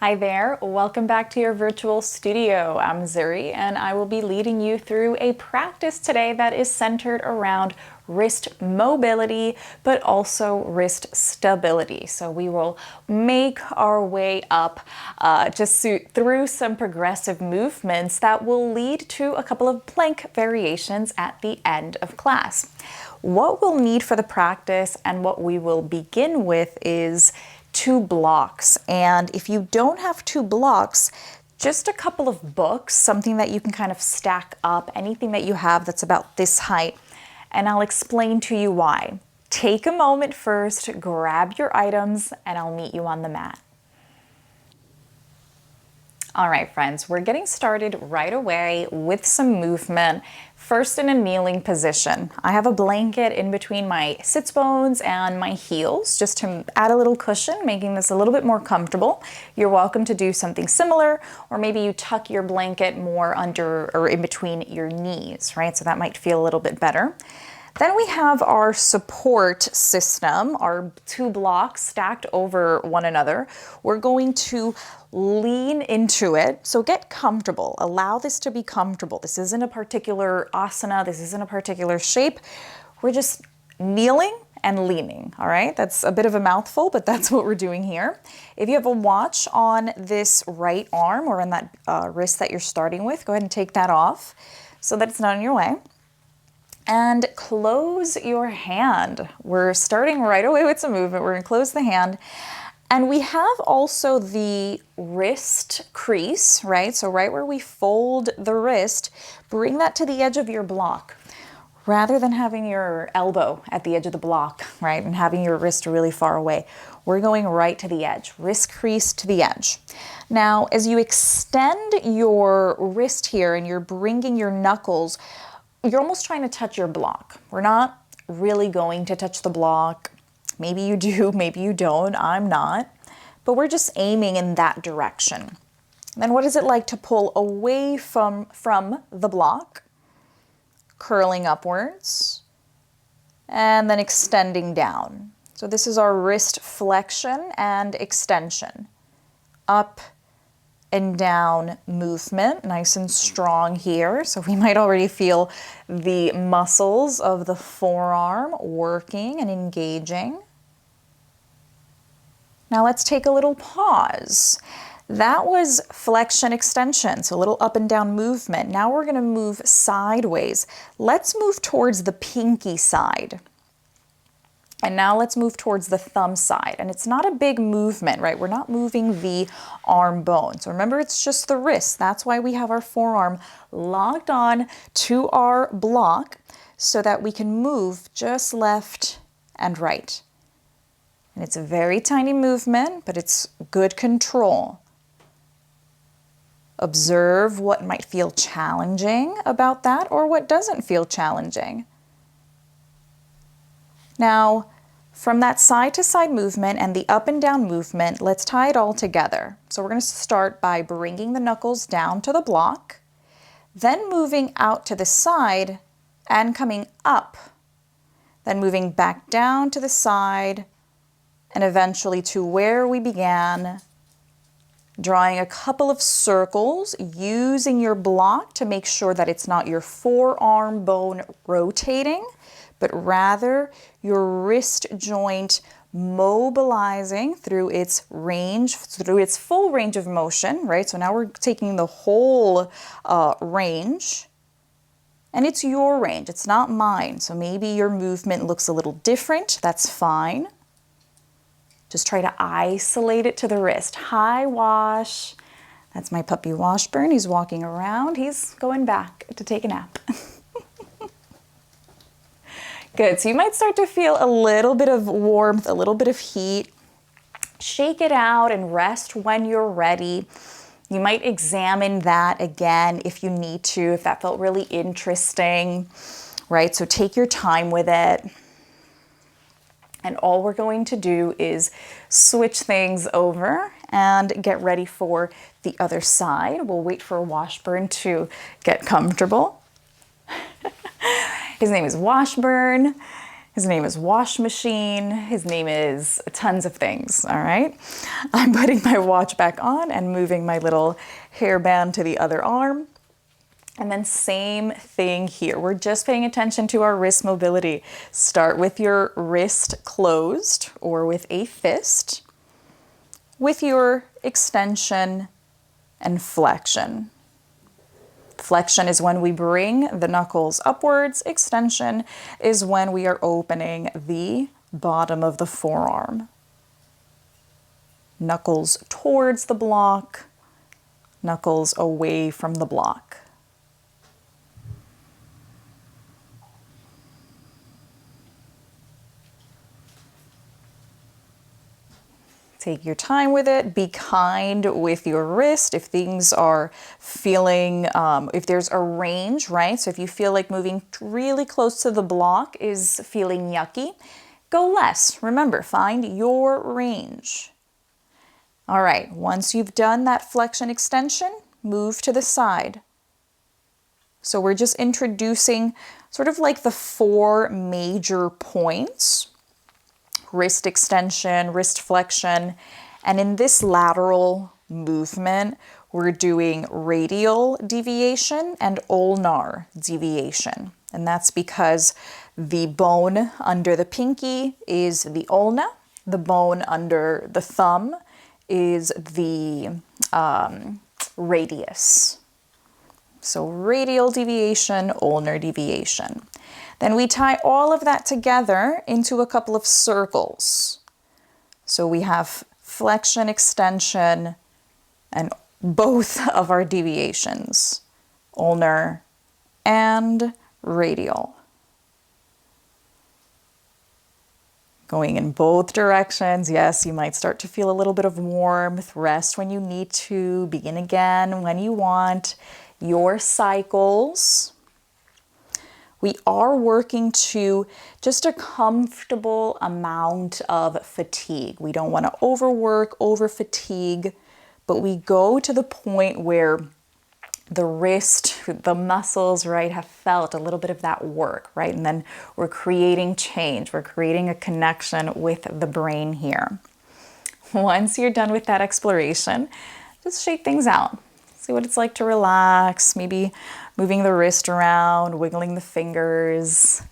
Hi there, welcome back to your virtual studio. I'm Zuri and I will be leading you through a practice today that is centered around wrist mobility, but also wrist stability. So we will make our way up through some progressive movements that will lead to a couple of plank variations at the end of class. What we'll need for the practice and what we will begin with is 2 blocks. And if you don't have 2 blocks, just a couple of books, something that you can kind of stack up, anything that you have that's about this height, and I'll explain to you why. Take a moment first, grab your items, and I'll meet you on the mat. All right, friends, we're getting started right away with some movement. First, in a kneeling position. I have a blanket in between my sits bones and my heels just to add a little cushion, making this a little bit more comfortable. You're welcome to do something similar, or maybe you tuck your blanket more under or in between your knees, right? So that might feel a little bit better. Then we have our support system, our 2 blocks stacked over one another. We're going to lean into it. So get comfortable. Allow this to be comfortable. This isn't a particular asana. This isn't a particular shape. We're just kneeling and leaning, all right? That's a bit of a mouthful, but that's what we're doing here. If you have a watch on this right arm or on that wrist that you're starting with, go ahead and take that off so that it's not in your way. And close your hand. We're starting right away with some movement. We're gonna close the hand. And we have also the wrist crease, right? So right where we fold the wrist, bring that to the edge of your block rather than having your elbow at the edge of the block, right? And having your wrist really far away. We're going right to the edge, wrist crease to the edge. Now, as you extend your wrist here and you're bringing your knuckles, you're almost trying to touch your block. We're not really going to touch the block. Maybe you do, maybe you don't, I'm not. But we're just aiming in that direction. Then what is it like to pull away from the block? Curling upwards and then extending down. So this is our wrist flexion and extension. Up and down movement, nice and strong here. So we might already feel the muscles of the forearm working and engaging. Now let's take a little pause. That was flexion extension, so a little up and down movement. Now we're gonna move sideways. Let's move towards the pinky side. And now let's move towards the thumb side. And it's not a big movement, right? We're not moving the arm bone. So remember, it's just the wrist. That's why we have our forearm locked on to our block so that we can move just left and right. And it's a very tiny movement, but it's good control. Observe what might feel challenging about that or what doesn't feel challenging. Now, from that side to side movement and the up and down movement, let's tie it all together. So we're going to start by bringing the knuckles down to the block, then moving out to the side and coming up, then moving back down to the side and eventually to where we began, drawing a couple of circles, using your block to make sure that it's not your forearm bone rotating, but rather your wrist joint mobilizing through its range, through its full range of motion, right? So now we're taking the whole range, and it's your range, it's not mine. So maybe your movement looks a little different, that's fine. Just try to isolate it to the wrist. Hi, Wash. That's my puppy Washburn. He's walking around. He's going back to take a nap. Good, so you might start to feel a little bit of warmth, a little bit of heat. Shake it out and rest when you're ready. You might examine that again if you need to, if that felt really interesting, right? So take your time with it. And all we're going to do is switch things over and get ready for the other side. We'll wait for Washburn to get comfortable. His name is Washburn. His name is wash machine. His name is tons of things, all right? I'm putting my watch back on and moving my little hairband to the other arm. And then same thing here. We're just paying attention to our wrist mobility. Start with your wrist closed or with a fist, with your extension and flexion. Flexion is when we bring the knuckles upwards. Extension is when we are opening the bottom of the forearm. Knuckles towards the block, knuckles away from the block. Take your time with it. Be kind with your wrist. If things are feeling, if there's a range, right? So if you feel like moving really close to the block is feeling yucky, go less. Remember, find your range. All right, once you've done that flexion extension, move to the side. So we're just introducing sort of like the 4 major points. Wrist extension, wrist flexion, and in this lateral movement, we're doing radial deviation and ulnar deviation. And that's because the bone under the pinky is the ulna, the bone under the thumb is the radius. So radial deviation, ulnar deviation. Then we tie all of that together into a couple of circles. So we have flexion, extension, and both of our deviations, ulnar and radial. Going in both directions. Yes, you might start to feel a little bit of warmth. Rest when you need to. Begin again when you want. Your cycles. We are working to just a comfortable amount of fatigue. We don't want to overwork, over fatigue, but we go to the point where the wrist, the muscles, right, have felt a little bit of that work, right? And then we're creating change. We're creating a connection with the brain here. Once you're done with that exploration, just shake things out. See what it's like to relax, maybe moving the wrist around, wiggling the fingers,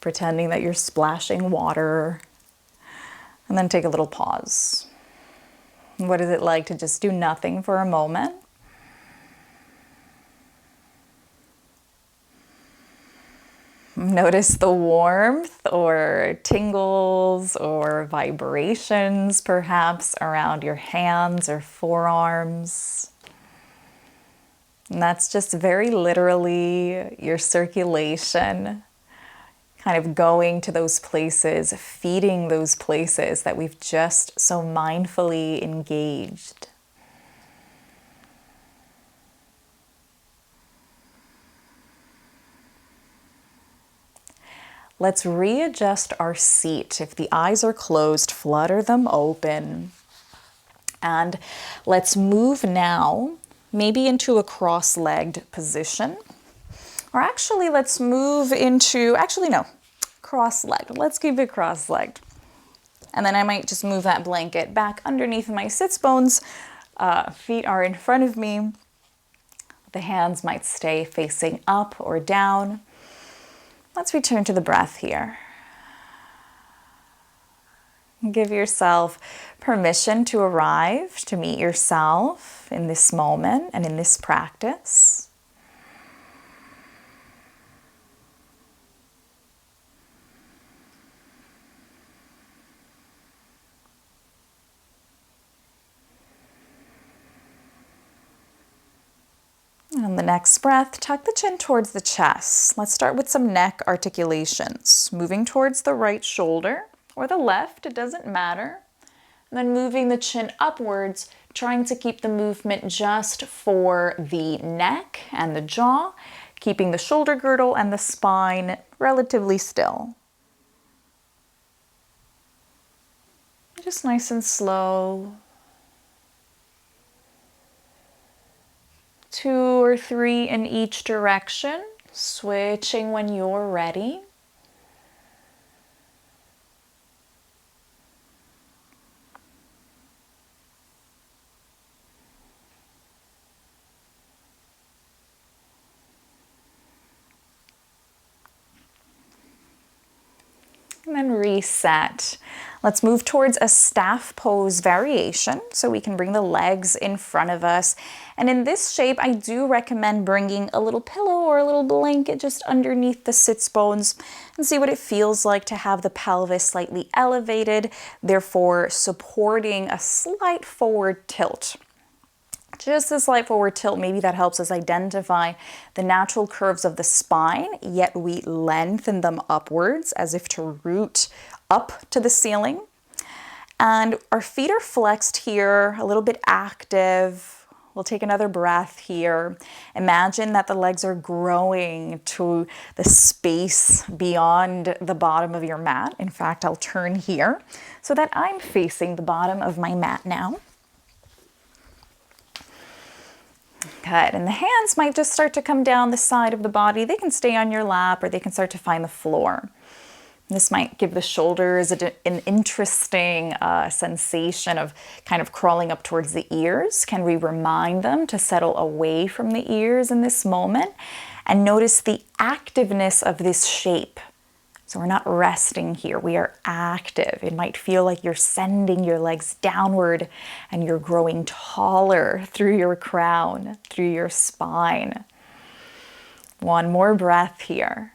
pretending that you're splashing water, and then take a little pause. What is it like to just do nothing for a moment? Notice the warmth or tingles or vibrations perhaps around your hands or forearms. And that's just very literally your circulation kind of going to those places, feeding those places that we've just so mindfully engaged. Let's readjust our seat. If the eyes are closed, flutter them open. And let's move now maybe into a cross-legged position. Or actually, let's move into, cross-legged. Let's keep it cross-legged. And then I might just move that blanket back underneath my sits bones. Feet are in front of me. The hands might stay facing up or down. Let's return to the breath here. Give yourself permission to arrive, to meet yourself in this moment and in this practice. On the next breath, tuck the chin towards the chest. Let's start with some neck articulations. Moving towards the right shoulder or the left, it doesn't matter. And then moving the chin upwards, trying to keep the movement just for the neck and the jaw, keeping the shoulder girdle and the spine relatively still. Just nice and slow. 2 or 3 in each direction, switching when you're ready. And then reset. Let's move towards a staff pose variation. So we can bring the legs in front of us. And in this shape, I do recommend bringing a little pillow or a little blanket just underneath the sits bones and see what it feels like to have the pelvis slightly elevated, therefore supporting a slight forward tilt. Just a slight forward tilt, maybe that helps us identify the natural curves of the spine, yet we lengthen them upwards as if to root up to the ceiling. And our feet are flexed here, a little bit active. We'll take another breath here. Imagine that the legs are growing to the space beyond the bottom of your mat. In fact, I'll turn here so that I'm facing the bottom of my mat now. Good, and the hands might just start to come down the side of the body. They can stay on your lap or they can start to find the floor. This might give the shoulders an interesting sensation of kind of crawling up towards the ears. Can we remind them to settle away from the ears in this moment? And notice the activeness of this shape. So we're not resting here, we are active. It might feel like you're sending your legs downward and you're growing taller through your crown, through your spine. One more breath here.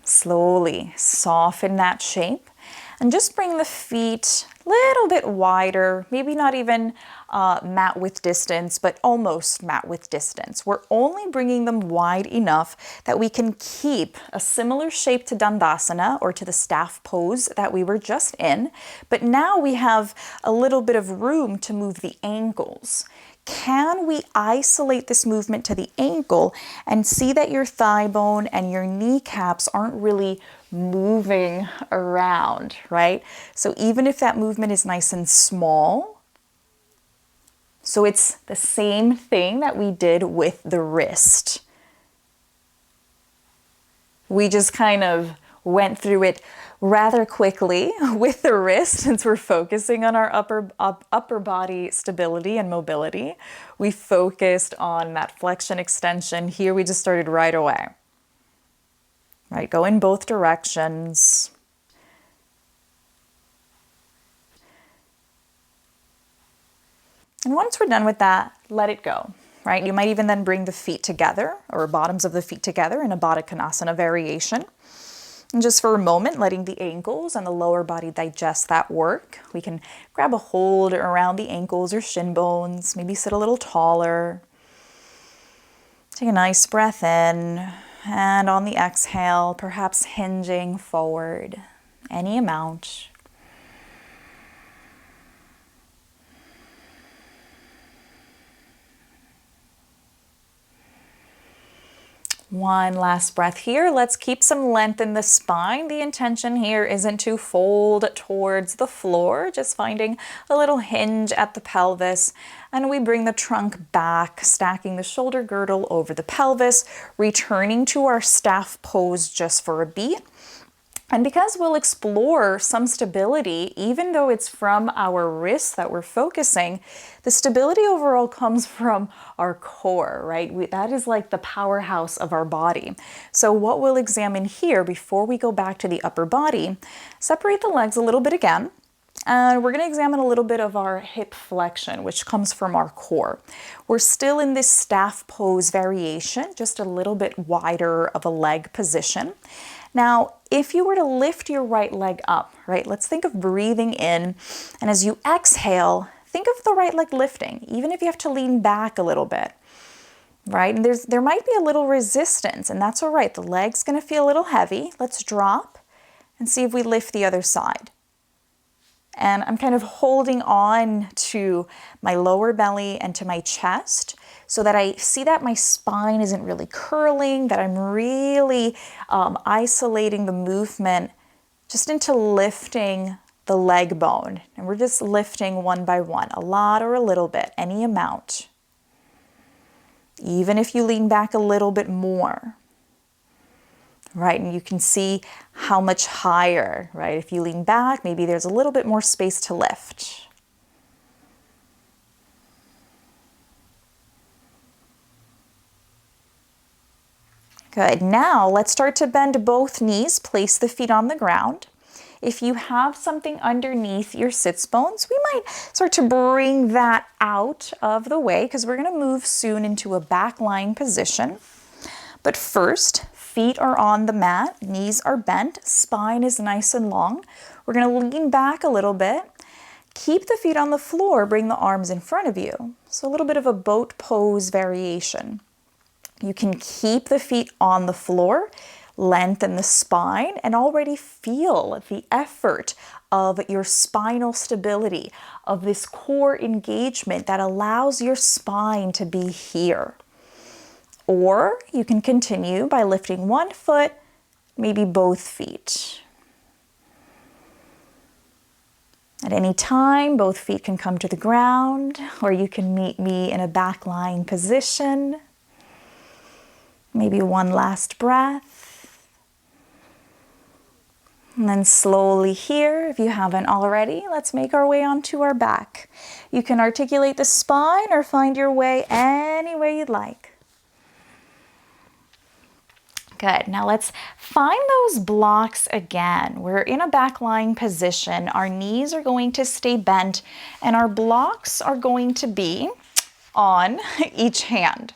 Slowly soften that shape and just bring the feet a little bit wider, maybe not even mat width distance, but almost mat width distance. We're only bringing them wide enough that we can keep a similar shape to Dandasana or to the staff pose that we were just in, but now we have a little bit of room to move the ankles. Can we isolate this movement to the ankle and see that your thigh bone and your kneecaps aren't really moving around, right? So even if that movement is nice and small, so it's the same thing that we did with the wrist. We just kind of went through it rather quickly with the wrist since we're focusing on our upper body stability and mobility. We focused on that flexion extension. Here we just started right away. Right, go in both directions. And once we're done with that, let it go, right? You might even then bring the feet together or bottoms of the feet together in a Baddha Konasana variation. And just for a moment, letting the ankles and the lower body digest that work. We can grab a hold around the ankles or shin bones, maybe sit a little taller. Take a nice breath in, and on the exhale, perhaps hinging forward, any amount. One last breath here. Let's keep some length in the spine. The intention here isn't to fold towards the floor, just finding a little hinge at the pelvis. And we bring the trunk back, stacking the shoulder girdle over the pelvis, returning to our staff pose just for a beat. And because we'll explore some stability, even though it's from our wrists that we're focusing, the stability overall comes from our core, right? That is like the powerhouse of our body. So what we'll examine here before we go back to the upper body, separate the legs a little bit again. And we're going to examine a little bit of our hip flexion, which comes from our core. We're still in this staff pose variation, just a little bit wider of a leg position. Now, if you were to lift your right leg up, right, let's think of breathing in, and as you exhale, think of the right leg lifting, even if you have to lean back a little bit, right? And there might be a little resistance, and that's all right. The leg's going to feel a little heavy. Let's drop and see if we lift the other side. And I'm kind of holding on to my lower belly and to my chest so that I see that my spine isn't really curling, that I'm really isolating the movement just into lifting the leg bone. And we're just lifting one by one, a lot or a little bit, any amount. Even if you lean back a little bit more. Right, and you can see how much higher, right? If you lean back, maybe there's a little bit more space to lift. Good. Now let's start to bend both knees. Place the feet on the ground. If you have something underneath your sits bones, we might start to bring that out of the way because we're going to move soon into a back lying position. But first, feet are on the mat, knees are bent, spine is nice and long. We're going to lean back a little bit. Keep the feet on the floor, bring the arms in front of you. So a little bit of a boat pose variation. You can keep the feet on the floor, lengthen the spine, and already feel the effort of your spinal stability, of this core engagement that allows your spine to be here. Or you can continue by lifting one foot, maybe both feet. At any time, both feet can come to the ground, or you can meet me in a back lying position. Maybe one last breath. And then slowly here, if you haven't already, let's make our way onto our back. You can articulate the spine or find your way any way you'd like. Good. Now let's find those blocks again. We're in a back lying position. Our knees are going to stay bent and our blocks are going to be on each hand.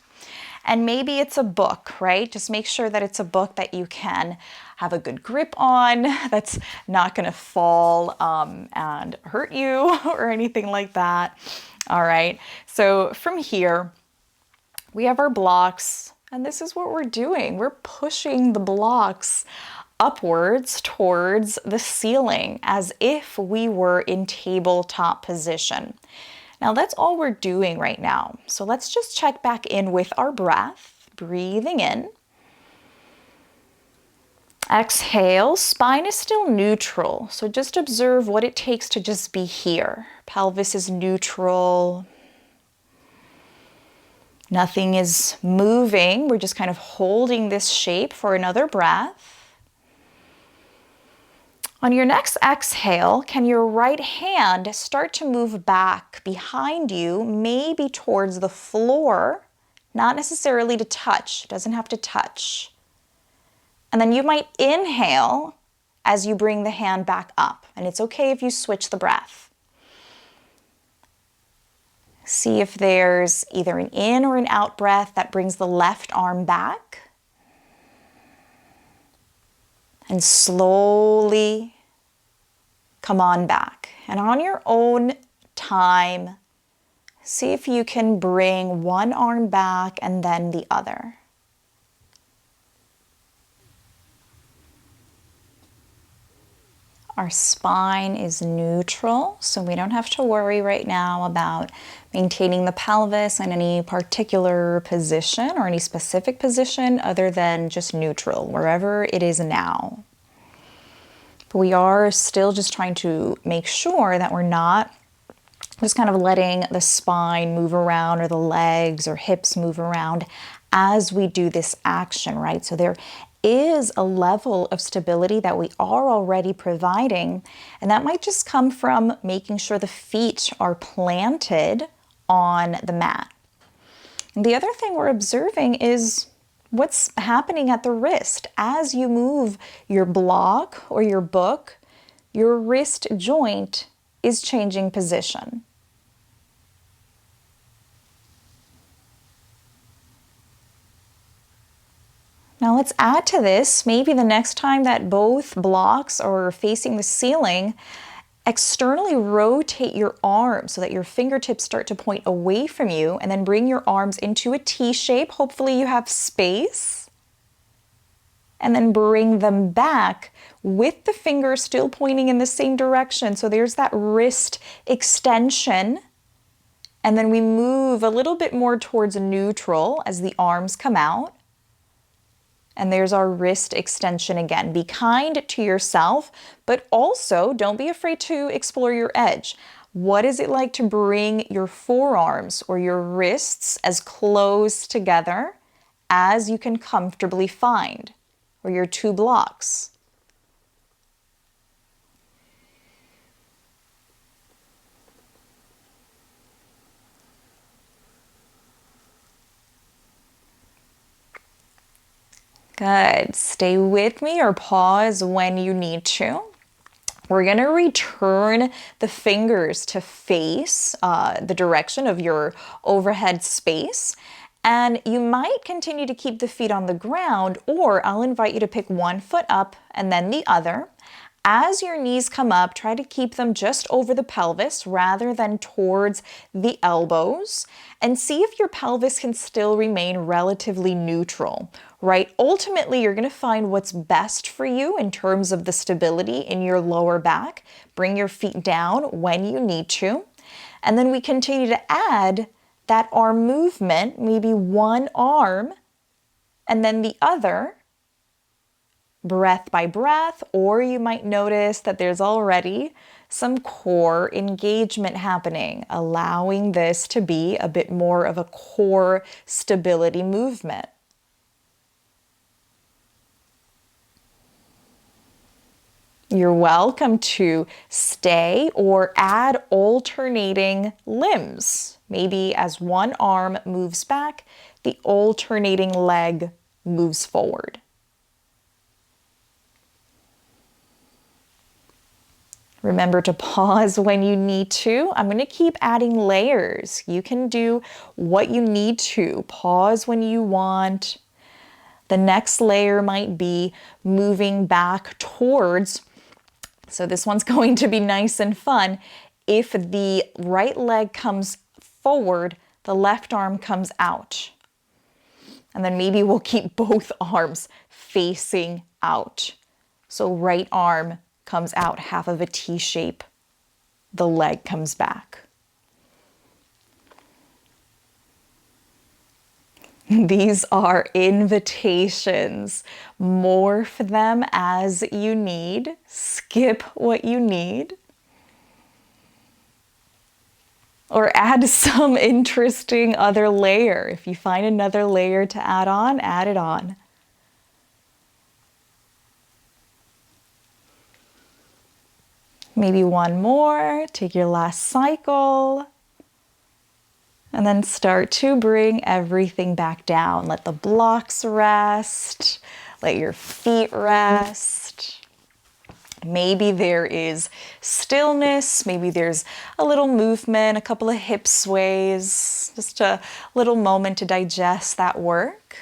And maybe it's a book, right? Just make sure that it's a book that you can have a good grip on, that's not going to fall and hurt you or anything like that. All right. So from here, we have our blocks. And this is what we're doing. We're pushing the blocks upwards towards the ceiling as if we were in tabletop position. Now that's all we're doing right now. So let's just check back in with our breath, breathing in. Exhale, spine is still neutral. So just observe what it takes to just be here. Pelvis is neutral. Nothing is moving. We're just kind of holding this shape for another breath. On your next exhale, can your right hand start to move back behind you, maybe towards the floor, not necessarily to touch, doesn't have to touch. And then you might inhale as you bring the hand back up. And it's okay if you switch the breath. See if there's either an in or an out breath that brings the left arm back. And slowly come on back. And on your own time, see if you can bring one arm back and then the other. Our spine is neutral, so we don't have to worry right now about maintaining the pelvis in any particular position or any specific position other than just neutral, wherever it is now. But we are still just trying to make sure that we're not just kind of letting the spine move around or the legs or hips move around as we do this action, right? So there is a level of stability that we are already providing, and that might just come from making sure the feet are planted on the mat. And the other thing we're observing is what's happening at the wrist. As you move your block or your book, your wrist joint is changing position. Now let's add to this, maybe the next time that both blocks are facing the ceiling, externally rotate your arms so that your fingertips start to point away from you, and then bring your arms into a T shape. Hopefully you have space. And then bring them back with the fingers still pointing in the same direction. So there's that wrist extension. And then we move a little bit more towards neutral as the arms come out. And there's our wrist extension again. Be kind to yourself, but also don't be afraid to explore your edge. What is it like to bring your forearms or your wrists as close together as you can comfortably find, or your two blocks? Good. Stay with me or pause when you need to. We're going to return the fingers to face the direction of your overhead space. And you might continue to keep the feet on the ground, or I'll invite you to pick one foot up and then the other. As your knees come up, try to keep them just over the pelvis rather than towards the elbows, and see if your pelvis can still remain relatively neutral, right? Ultimately, you're going to find what's best for you in terms of the stability in your lower back. Bring your feet down when you need to. And then we continue to add that arm movement, maybe one arm and then the other, breath by breath, or you might notice that there's already some core engagement happening, allowing this to be a bit more of a core stability movement. You're welcome to stay or add alternating limbs. Maybe as one arm moves back, the alternating leg moves forward. Remember to pause when you need to. I'm going to keep adding layers. You can do what you need to. Pause when you want. The next layer might be moving back towards. So this one's going to be nice and fun. If the right leg comes forward, the left arm comes out. And then maybe we'll keep both arms facing out. So right arm comes out, half of a T shape. The leg comes back. These are invitations. Morph them as you need. Skip what you need. Or add some interesting other layer. If you find another layer to add it on. Maybe one more. Take your last cycle. And then start to bring everything back down. Let the blocks rest. Let your feet rest. Maybe there is stillness. Maybe there's a little movement, a couple of hip sways. Just a little moment to digest that work.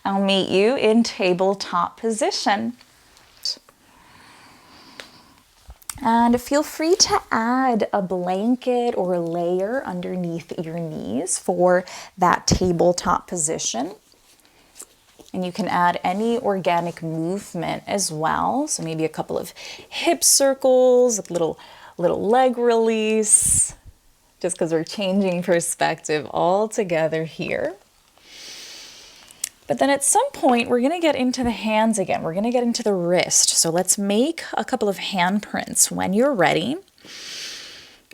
I'll meet you in tabletop position. And feel free to add a blanket or a layer underneath your knees for that tabletop position. And you can add any organic movement as well. So maybe a couple of hip circles, a little leg release, just because we're changing perspective all together here. But then at some point, we're gonna get into the hands again. We're gonna get into the wrist. So let's make a couple of handprints when you're ready.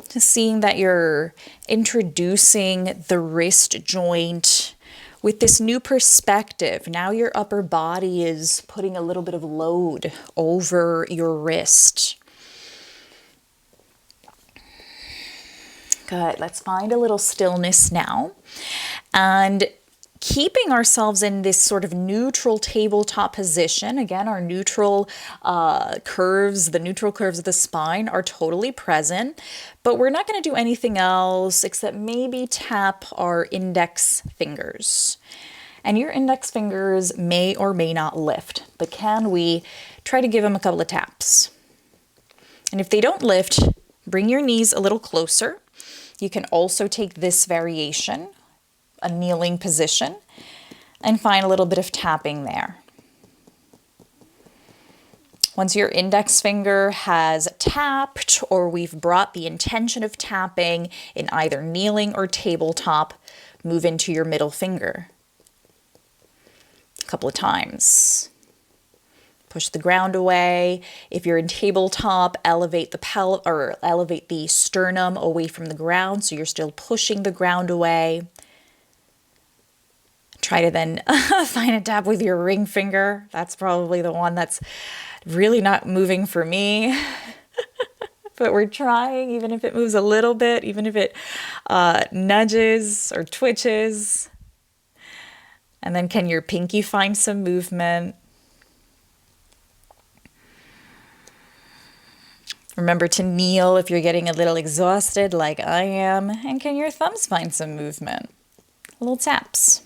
Just seeing that you're introducing the wrist joint with this new perspective. Now your upper body is putting a little bit of load over your wrist. Good, let's find a little stillness now. And keeping ourselves in this sort of neutral tabletop position. Again, our neutral curves, the neutral curves of the spine are totally present, but we're not going to do anything else except maybe tap our index fingers. And your index fingers may or may not lift, but can we try to give them a couple of taps? And if they don't lift, bring your knees a little closer. You can also take this variation, a kneeling position, and find a little bit of tapping there. Once your index finger has tapped, or we've brought the intention of tapping in either kneeling or tabletop, move into your middle finger. A couple of times. Push the ground away. If you're in tabletop, elevate the sternum away from the ground so you're still pushing the ground away. Try to then find a tap with your ring finger. That's probably the one that's really not moving for me. but we're trying, even if it moves a little bit, even if it nudges or twitches. And then can your pinky find some movement? Remember to kneel if you're getting a little exhausted like I am. And can your thumbs find some movement? Little taps.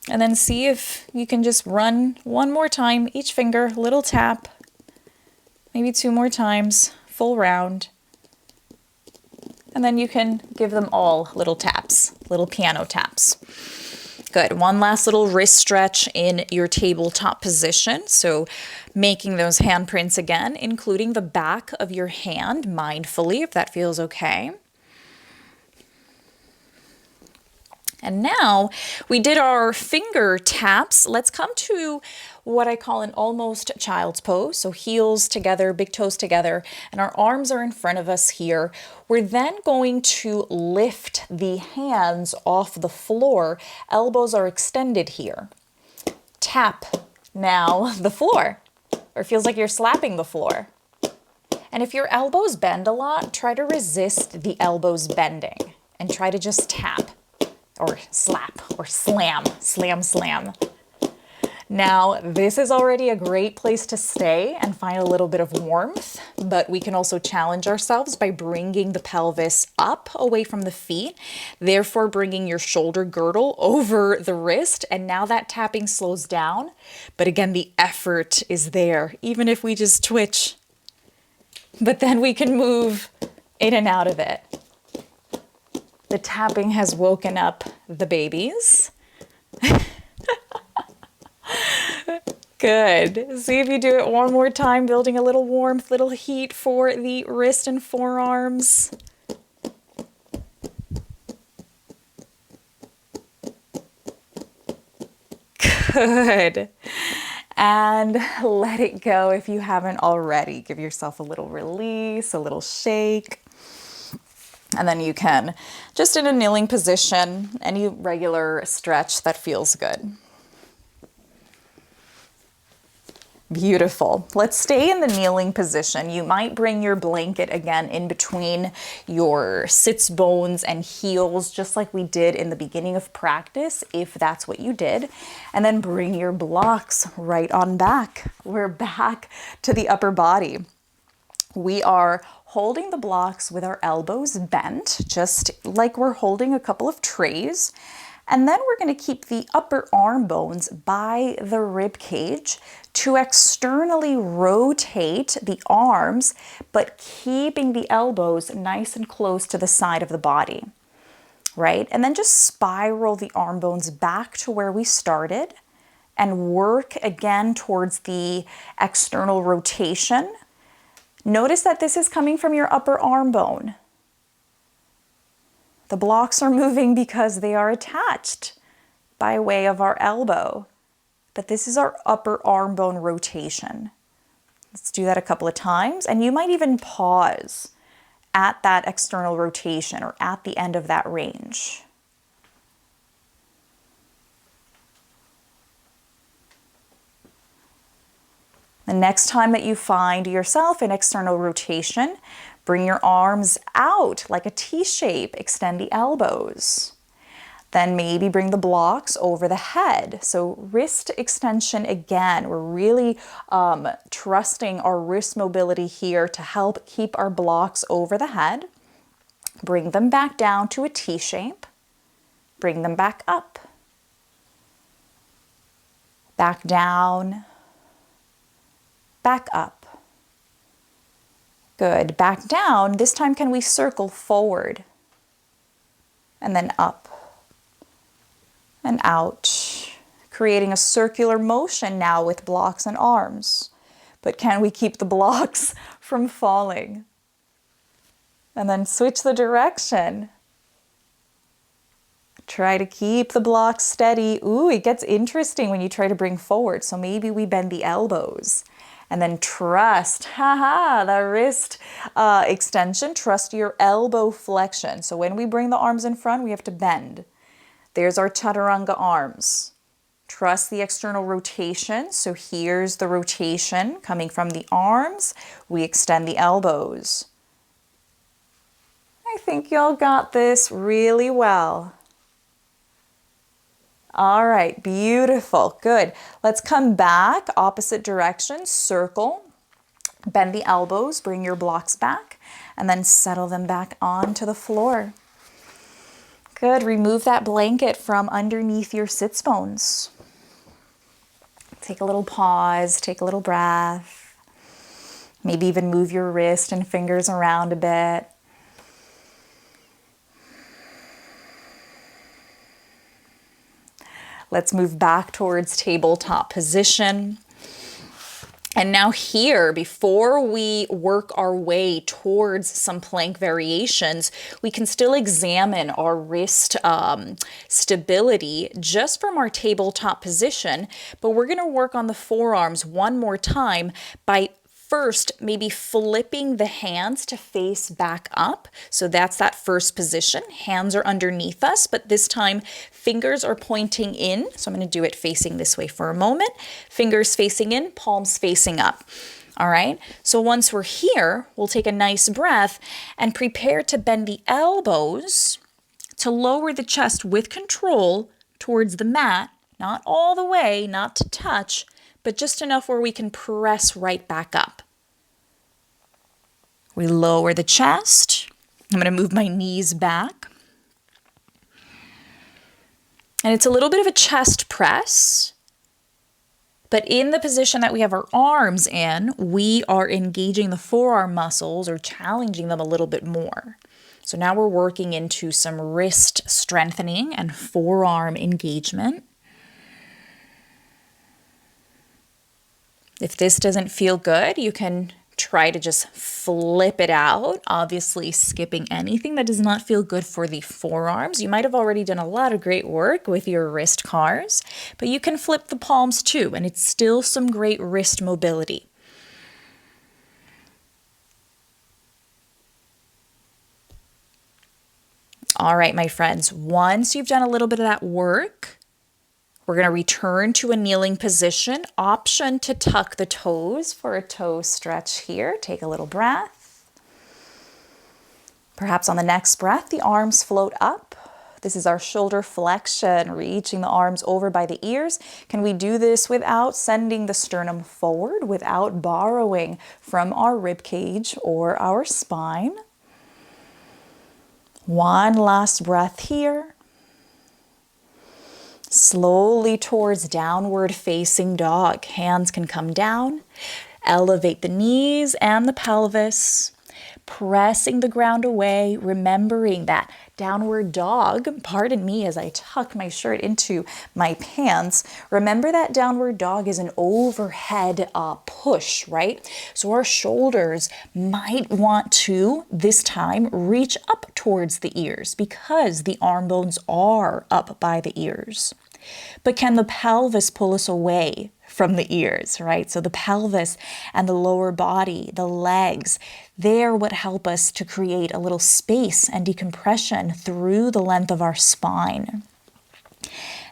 And then see if you can just run one more time, each finger, little tap. Maybe 2 more times, full round. And then you can give them all little taps, little piano taps. Good. One last little wrist stretch in your tabletop position. So making those handprints again, including the back of your hand mindfully, if that feels okay. And now we did our finger taps. Let's come to what I call an almost child's pose. So heels together, big toes together, and our arms are in front of us here. We're then going to lift the hands off the floor. Elbows are extended here. Tap now the floor, or it feels like you're slapping the floor. And if your elbows bend a lot, try to resist the elbows bending and try to just tap. Or slap, or slam, slam, slam. Now, this is already a great place to stay and find a little bit of warmth, but we can also challenge ourselves by bringing the pelvis up away from the feet, therefore bringing your shoulder girdle over the wrist, and now that tapping slows down. But again, the effort is there, even if we just twitch. But then we can move in and out of it. The tapping has woken up the babies. Good. See if you do it one more time, building a little warmth, little heat for the wrist and forearms. Good. And let it go if you haven't already. Give yourself a little release, a little shake. And then you can, just in a kneeling position, any regular stretch that feels good. Beautiful. Let's stay in the kneeling position. You might bring your blanket again in between your sits bones and heels, just like we did in the beginning of practice, if that's what you did. And then bring your blocks right on back. We're back to the upper body. We are holding the blocks with our elbows bent, just like we're holding a couple of trays. And then we're going to keep the upper arm bones by the rib cage to externally rotate the arms, but keeping the elbows nice and close to the side of the body, right? And then just spiral the arm bones back to where we started and work again towards the external rotation. Notice that this is coming from your upper arm bone. The blocks are moving because they are attached by way of our elbow. But this is our upper arm bone rotation. Let's do that a couple of times. And you might even pause at that external rotation or at the end of that range. The next time that you find yourself in external rotation, bring your arms out like a T shape, extend the elbows. Then maybe bring the blocks over the head. So wrist extension again. We're really trusting our wrist mobility here to help keep our blocks over the head. Bring them back down to a T shape. Bring them back up. Back down. Back up. Good. Back down. This time can we circle forward and then up and out, creating a circular motion now with blocks and arms. But can we keep the blocks from falling? And then switch the direction. Try to keep the blocks steady. Ooh, it gets interesting when you try to bring forward. So maybe we bend the elbows. And then trust, the wrist extension, trust your elbow flexion. So when we bring the arms in front, we have to bend. There's our chaturanga arms. Trust the external rotation. So here's the rotation coming from the arms. We extend the elbows. I think y'all got this really well. All right, beautiful, good. Let's come back, opposite direction, circle, bend the elbows, bring your blocks back, and then settle them back onto the floor. Good, remove that blanket from underneath your sits bones. Take a little pause, take a little breath. Maybe even move your wrist and fingers around a bit. Let's move back towards tabletop position. And now here, before we work our way towards some plank variations, we can still examine our wrist stability just from our tabletop position, but we're gonna work on the forearms one more time by first maybe flipping the hands to face back up. So that's that first position. Hands are underneath us, but this time fingers are pointing in. So I'm going to do it facing this way for a moment. Fingers facing in, palms facing up. All right. So once we're here, we'll take a nice breath and prepare to bend the elbows to lower the chest with control towards the mat. Not all the way, not to touch, but just enough where we can press right back up. We lower the chest. I'm going to move my knees back. And it's a little bit of a chest press, but in the position that we have our arms in, we are engaging the forearm muscles or challenging them a little bit more. So now we're working into some wrist strengthening and forearm engagement. If this doesn't feel good, you can try to just flip it out, obviously skipping anything that does not feel good for the forearms. You might have already done a lot of great work with your wrist cars, but you can flip the palms too, and it's still some great wrist mobility. All right, my friends, once you've done a little bit of that work, we're going to return to a kneeling position. Option to tuck the toes for a toe stretch here. Take a little breath. Perhaps on the next breath, the arms float up. This is our shoulder flexion, reaching the arms over by the ears. Can we do this without sending the sternum forward, without borrowing from our rib cage or our spine? One last breath here. Slowly towards downward facing dog. Hands can come down. Elevate the knees and the pelvis. Pressing the ground away, remembering that downward dog, pardon me as I tuck my shirt into my pants, remember that downward dog is an overhead push, right? So our shoulders might want to, this time, reach up towards the ears because the arm bones are up by the ears. But can the pelvis pull us away from the ears, right? So the pelvis and the lower body, the legs, they're what help us to create a little space and decompression through the length of our spine.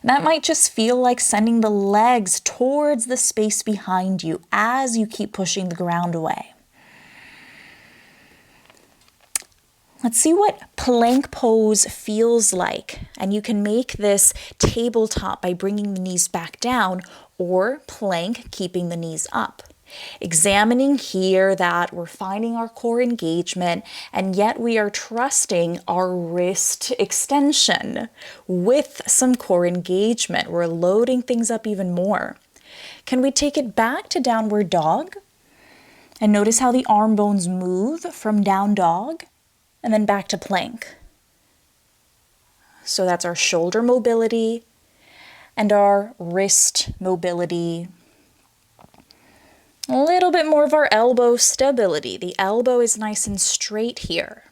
That might just feel like sending the legs towards the space behind you as you keep pushing the ground away. Let's see what plank pose feels like. And you can make this tabletop by bringing the knees back down, or plank, keeping the knees up. Examining here that we're finding our core engagement, and yet we are trusting our wrist extension with some core engagement. We're loading things up even more. Can we take it back to downward dog? And notice how the arm bones move from down dog and then back to plank. So that's our shoulder mobility and our wrist mobility. A little bit more of our elbow stability. The elbow is nice and straight here.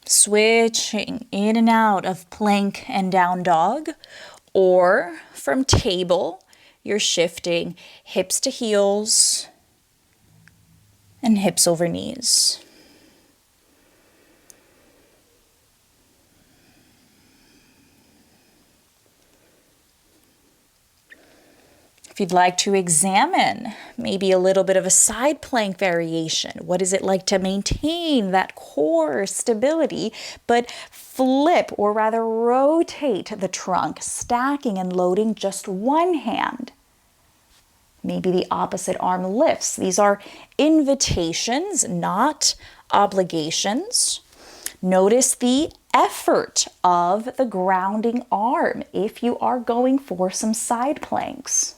Switching in and out of plank and down dog, or from table, you're shifting hips to heels and hips over knees. If you'd like to examine maybe a little bit of a side plank variation, what is it like to maintain that core stability, but flip or rather rotate the trunk, stacking and loading just one hand? Maybe the opposite arm lifts. These are invitations, not obligations. Notice the effort of the grounding arm if you are going for some side planks.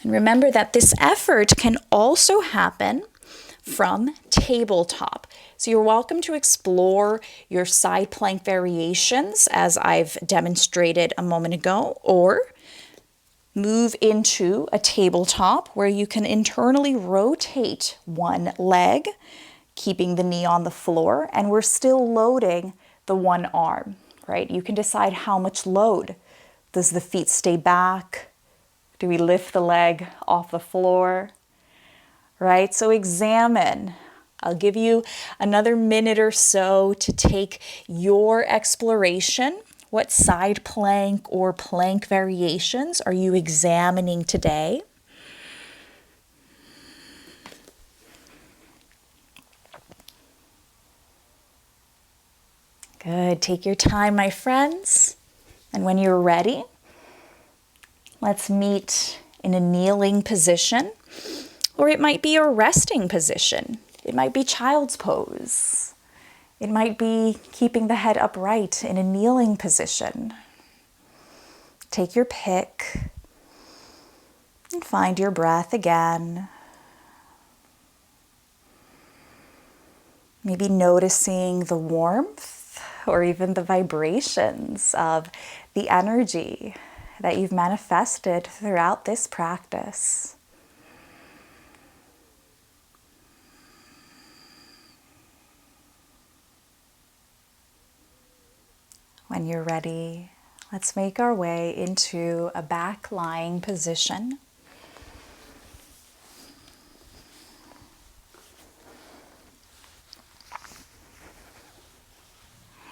And remember that this effort can also happen from tabletop. So you're welcome to explore your side plank variations as I've demonstrated a moment ago, or move into a tabletop where you can internally rotate one leg, keeping the knee on the floor, and we're still loading the one arm, right? You can decide how much load. Does the feet stay back? Do we lift the leg off the floor? Right? So examine. I'll give you another minute or so to take your exploration. What side plank or plank variations are you examining today? Good. Take your time, my friends. And when you're ready, let's meet in a kneeling position, or it might be a resting position. It might be child's pose. It might be keeping the head upright in a kneeling position. Take your pick and find your breath again. Maybe noticing the warmth or even the vibrations of the energy that you've manifested throughout this practice. When you're ready, let's make our way into a back lying position.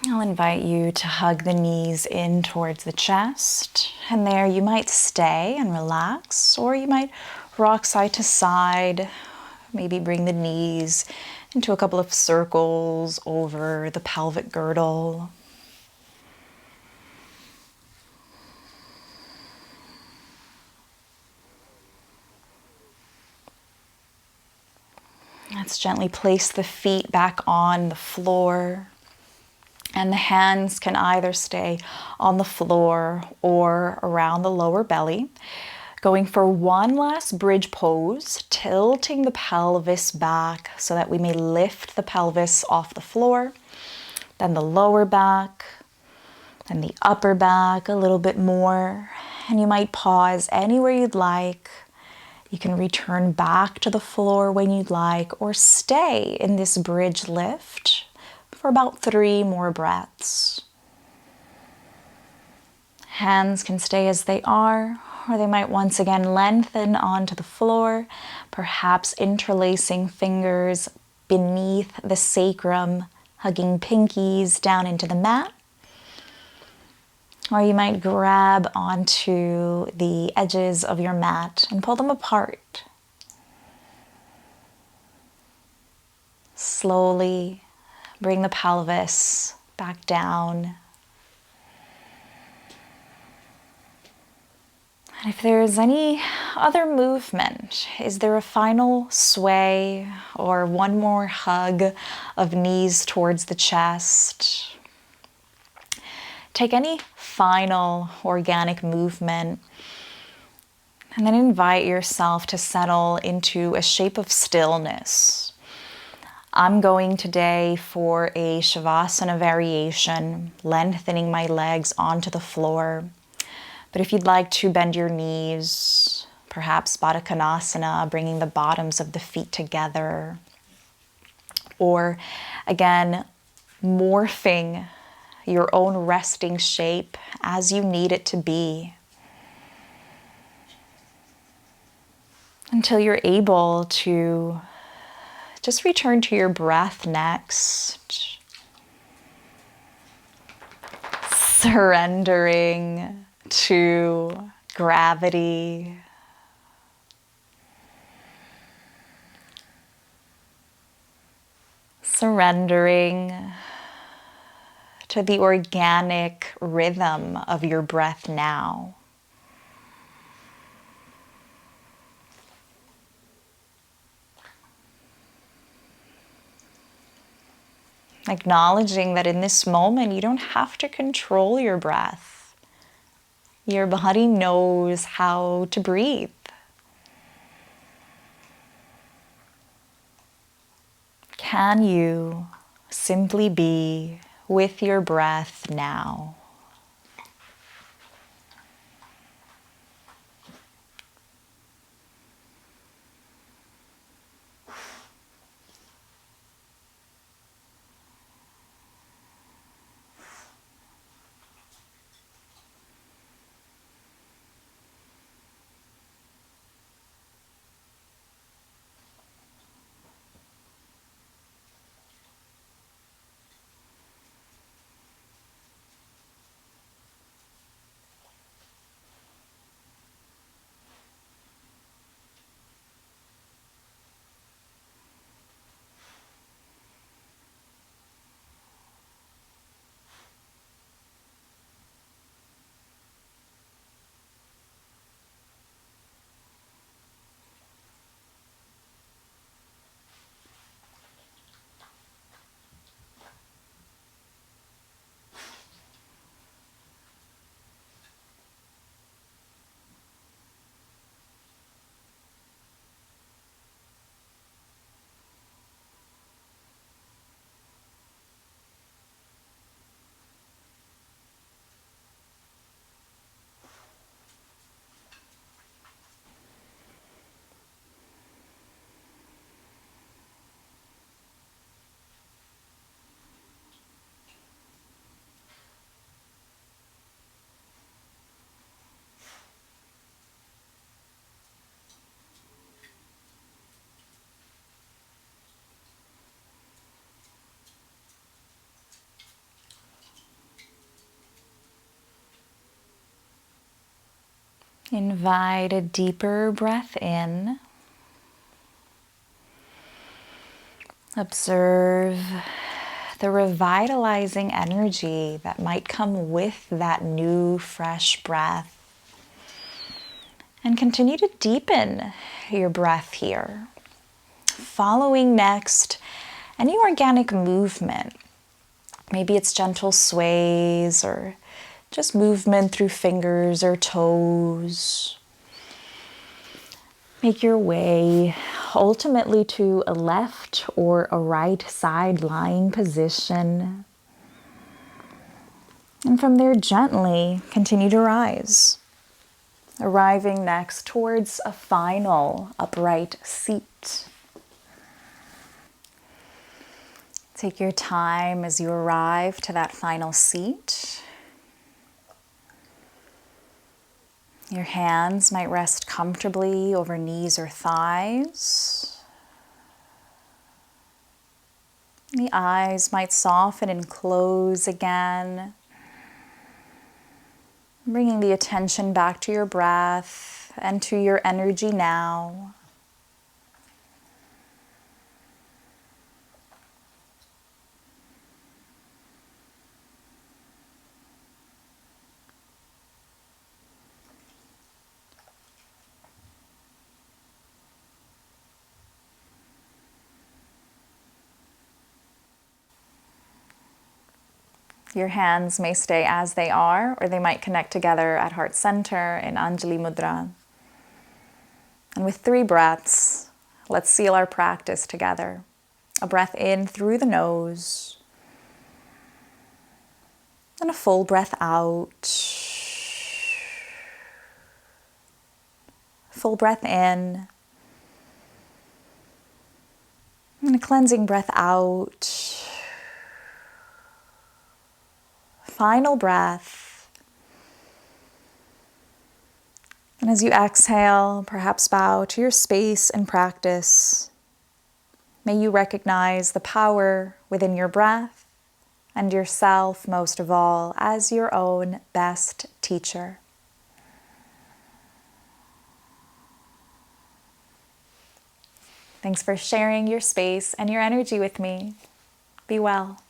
I'll invite you to hug the knees in towards the chest, and there you might stay and relax, or you might rock side to side, maybe bring the knees into a couple of circles over the pelvic girdle. Let's gently place the feet back on the floor. And the hands can either stay on the floor or around the lower belly. Going for one last bridge pose, tilting the pelvis back so that we may lift the pelvis off the floor. Then the lower back, then the upper back a little bit more. And you might pause anywhere you'd like. You can return back to the floor when you'd like, or stay in this bridge lift for about 3 more breaths. Hands can stay as they are, or they might once again lengthen onto the floor, perhaps interlacing fingers beneath the sacrum, hugging pinkies down into the mat. Or you might grab onto the edges of your mat and pull them apart. Slowly bring the pelvis back down. And if there is any other movement, is there a final sway or one more hug of knees towards the chest? Take any final organic movement and then invite yourself to settle into a shape of stillness. I'm going today for a Shavasana variation, lengthening my legs onto the floor. But if you'd like to bend your knees, perhaps Baddha Konasana, bringing the bottoms of the feet together, or again, morphing your own resting shape as you need it to be, until you're able to just return to your breath next, surrendering to gravity. Surrendering to the organic rhythm of your breath now. Acknowledging that in this moment you don't have to control your breath. Your body knows how to breathe. Can you simply be with your breath now? Invite a deeper breath in. Observe the revitalizing energy that might come with that new, fresh breath. And continue to deepen your breath here. Following next, any organic movement. Maybe it's gentle sways or just movement through fingers or toes. Make your way ultimately to a left or a right side lying position. And from there, gently continue to rise, arriving next towards a final upright seat. Take your time as you arrive to that final seat. Your hands might rest comfortably over knees or thighs. The eyes might soften and close again. Bringing the attention back to your breath and to your energy now. Your hands may stay as they are, or they might connect together at heart center in Anjali Mudra. And with 3 breaths, let's seal our practice together. A breath in through the nose, and a full breath out. Full breath in, and a cleansing breath out. Final breath. And as you exhale, perhaps bow to your space and practice. May you recognize the power within your breath and yourself, most of all, as your own best teacher. Thanks for sharing your space and your energy with me. Be well.